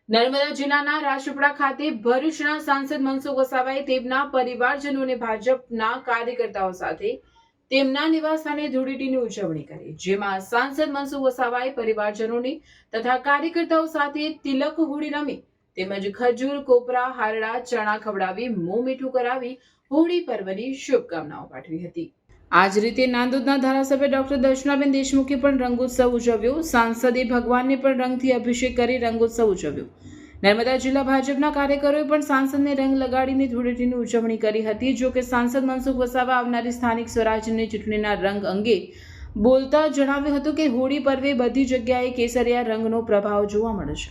નર્મદા જિલ્લાના રાજપીપળા ખાતે ભરૂચના સાંસદ મનસુખ વસાવાએ તેમના પરિવારજનોને ભાજપના કાર્યકર્તાઓ સાથે તેમના નિવાસસ્થાને ધૂળેટીની ઉજવણી કરી, જેમાં સાંસદ મનસુખ વસાવાએ પરિવારજનોની તથા કાર્યકર્તાઓ સાથે તિલક હોળી રમી તેમજ ખજૂર, કોપરા, હારડા, ચણા ખવડાવી મોં મીઠું કરાવી હોળી પર્વની શુભકામનાઓ પાઠવી હતી। આ જ રીતે નાંદોદના ધારાસભ્ય ડોક્ટર દર્શનાબેન દેશમુખે પણ રંગોત્સવ ઉજવ્યો। સાંસદે ભગવાનને પણ રંગથી અભિષેક કરી રંગોત્સવ ઉજવ્યો। નર્મદા જિલ્લા ભાજપના કાર્યકરોએ પણ સાંસદને રંગ લગાડીને ધૂળેટીની ઉજવણી કરી હતી। જો કે સાંસદ મનસુખ વસાવા આવનારી સ્થાનિક સ્વરાજ્યની ચૂંટણીના રંગ અંગે બોલતા જણાવ્યું હતું કે હોળી પર્વે બધી જગ્યાએ કેસરિયા રંગનો પ્રભાવ જોવા મળે છે।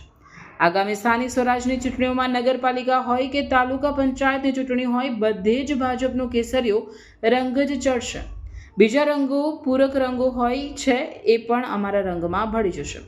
આગામી સ્થાનિક સ્વરાજની ચૂંટણીઓમાં નગરપાલિકા હોય કે તાલુકા પંચાયતની ચૂંટણી હોય, બધે જ ભાજપનો કેસરિયો રંગ જ ચડશે। બીજા રંગો પૂરક રંગો હોય છે એ પણ અમારા રંગમાં ભળી જશે।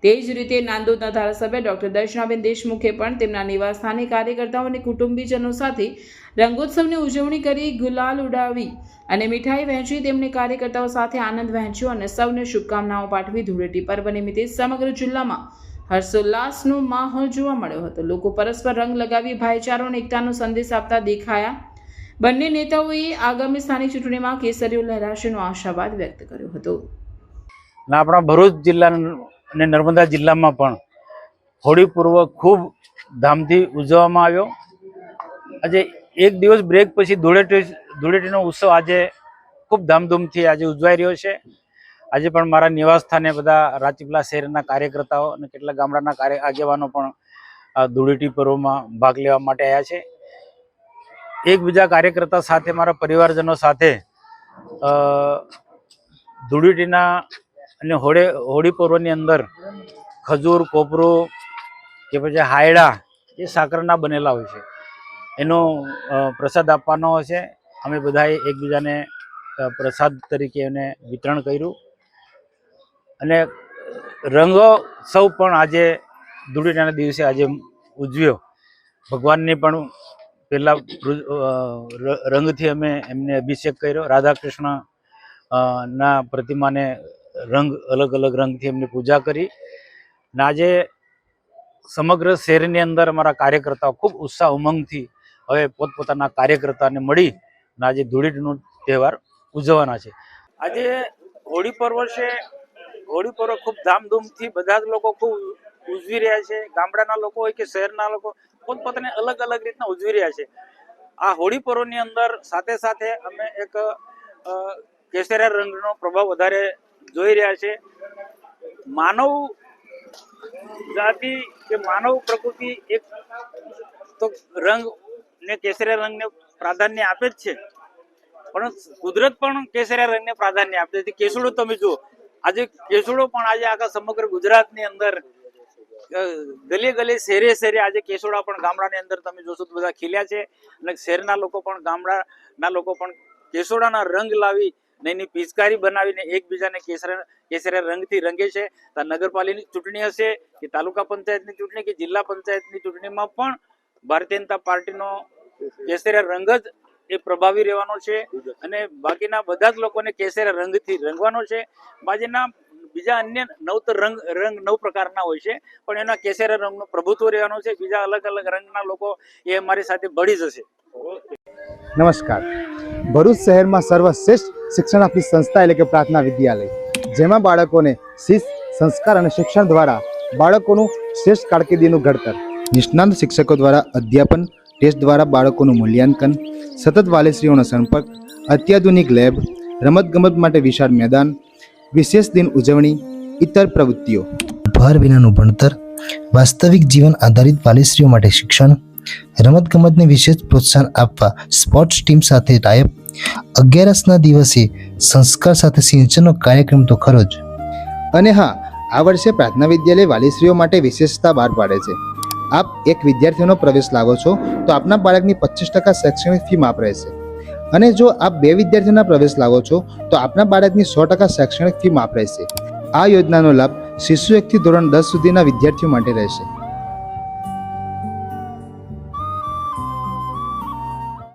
તે જ રીતે નાંદોદના ધારાસભ્ય ડોક્ટર દર્શનાબેન દેશમુખે પણ તેમના નિવાસસ્થાને કાર્યકર્તાઓ અને કુટુંબીજનો સાથે રંગોત્સવની ઉજવણી કરી, ગુલાલ ઉડાવી અને મીઠાઈ વહેંચી તેમને કાર્યકર્તાઓ સાથે આનંદ વહેંચ્યો અને સૌને શુભકામનાઓ પાઠવી ધૂળેટી પર્વ નિમિત્તે સમગ્ર જિલ્લામાં હર્ષોલ્લાસનો માહોલ જોવા મળ્યો હતો। લોકો પરસ્પર રંગ લગાવી ભાઈચારો અને એકતાનો સંદેશ આપતા દેખાયા। બંને નેતાઓએ આગામી સ્થાનિક ચૂંટણીમાં કેસરીઓ લહેરાશેનો આશાવાદ વ્યક્ત કર્યો હતો। આપણા ભરૂચ જિલ્લા અને નર્મદા જિલ્લામાં પણ હોળી પર્વ ખૂબ ધામથી ઉજવવામાં આવ્યો। આજે એક દિવસ બ્રેક પછી ધૂળેટીનો ઉત્સવ આજે ખૂબ ધામધૂમથી આજે ઉજવાઈ રહ્યો છે। આજે પણ મારા નિવાસ સ્થાને બધા રાજપીપળા શહેરના કાર્યકર્તાઓ અને કેટલાક ગામડાના આગેવાનો પણ ધૂળેટી પર્વમાં ભાગ લેવા માટે આવ્યા છે। એકબીજા કાર્યકર્તા સાથે, મારા પરિવારજનો સાથે ધૂળેટીના અને હોળી પર્વની અંદર ખજૂર, કોપરું કે પછી હાયડા એ સાકરના બનેલા હોય છે, એનો પ્રસાદ આપવાનો હોય છે। અમે બધાએ એકબીજાને પ્રસાદ તરીકે એને વિતરણ કર્યું અને રંગોત્સવ પણ આજે ધૂળેટીના દિવસે આજે ઉજવ્યો। ભગવાનની પણ પહેલા રંગથી અમે એમને અભિષેક કર્યો। રાધા કૃષ્ણ ના પ્રતિમાને અલગ અલગ રંગથી એમની પૂજા કરી ને આજે સમગ્ર શહેરની અંદર અમારા કાર્યકર્તાઓ ખૂબ ઉત્સાહ ઉમંગથી હવે પોતપોતાના કાર્યકર્તાને મળી ને આજે ધૂળેટીનો તહેવાર ઉજવવાના છે। આજે હોળી પર્વ છે। હોળી પર્વ ખૂબ ધામધૂમથી બધા જ લોકો ખૂબ ઉજવી રહ્યા છે। ગામડાના લોકો હોય કે શહેરના લોકો પોતપોતાની અલગ અલગ રીતના ઉજવી રહ્યા છે। આ હોળી પર્વની અંદર સાથે સાથે અમે એક કેસરિયા રંગનો પ્રભાવ વધારે જોઈ રહ્યા છે। માનવ જાતિ કે માનવ પ્રકૃતિ એક તો રંગ ને કેસરિયા રંગને પ્રાધાન્ય આપે જ છે, પણ કુદરત પણ કેસરિયા રંગને પ્રાધાન્ય આપે છે। કેસુડો તમે જુઓ, આજે કેસુડો પણ આજે આખા સમગ્ર ગુજરાતની અંદર ગલી ગલી શહેરે શહેરે આજે કેસુડા પણ ગામડાની અંદર તમે જોશો તો બધા ખીલ્યા છે અને શહેરના લોકો પણ ગામડાના લોકો પણ કેસુડાના રંગ લાવી એની પિચકારી બનાવીને એકબીજાને કેસરિયા રંગથી રંગે છે। નગરપાલિકાની ચૂંટણી હશે કે તાલુકા પંચાયતની ચૂંટણી કે જિલ્લા પંચાયતની ચૂંટણીમાં પણ ભારતીય જનતા પાર્ટીનો કેસરિયા રંગ જ એ પ્રભાવી રહેવાનો છે અને બાકીના બધા જ લોકોને કેસરિયા રંગથી રંગવાનો છે। બાકીના બીજા અન્ય રંગ નવ પ્રકારના હોય છે, પણ એના કેસરિયા રંગનો પ્રભુત્વ રહેવાનો છે। બીજા અલગ અલગ રંગના લોકો એ અમારી સાથે ભળી જશે। નમસ્કાર। ભરૂચ શહેરમાં સર્વશ્રેષ્ઠ શિક્ષણ આપતી સંસ્થા એટલે કે પ્રાર્થના વિદ્યાલય, જેમાં બાળકોને શિસ્ત, સંસ્કાર અને શિક્ષણ દ્વારા બાળકોનું શ્રેષ્ઠ કારકિર્દીનું ઘડતર, નિષ્ણાત શિક્ષકો દ્વારા અધ્યાપન, ટેસ્ટ દ્વારા બાળકોનું મૂલ્યાંકન, સતત વાલીશ્રીઓનો સંપર્ક, અત્યાધુનિક લેબ, રમતગમત માટે વિશાળ મેદાન, વિશેષ દિન ઉજવણી, ઇતર પ્રવૃત્તિઓ, ભાર વિનાનું ભણતર, વાસ્તવિક જીવન આધારિત વાલીશ્રીઓ માટે શિક્ષણ, રમતગમતને વિશેષ પ્રોત્સાહન આપવા સ્પોર્ટ્સ ટીમ સાથે ટાઈપ, 11ના દિવસે સંસ્કાર સાથે સિંચનનો કાર્યક્રમ તો ખરો જ। અને હા, આ વર્ષે પ્રાર્થના વિદ્યાલય વાલીશ્રીઓ માટે વિશેષતા બહાર પાડે છે। આપ એક વિદ્યાર્થીનો પ્રવેશ લાવો છો તો આપના બાળકની 25% શૈક્ષણિક ફી માફ રહેશે, અને જો આપ 2 વિદ્યાર્થીઓના પ્રવેશ લાવો છો તો આપના બાળકની 100% શૈક્ષણિક ફી માફ રહેશે। આ યોજનાનો લાભ શિશુ 1 થી ધોરણ 10 સુધીના વિદ્યાર્થીઓ માટે રહેશે।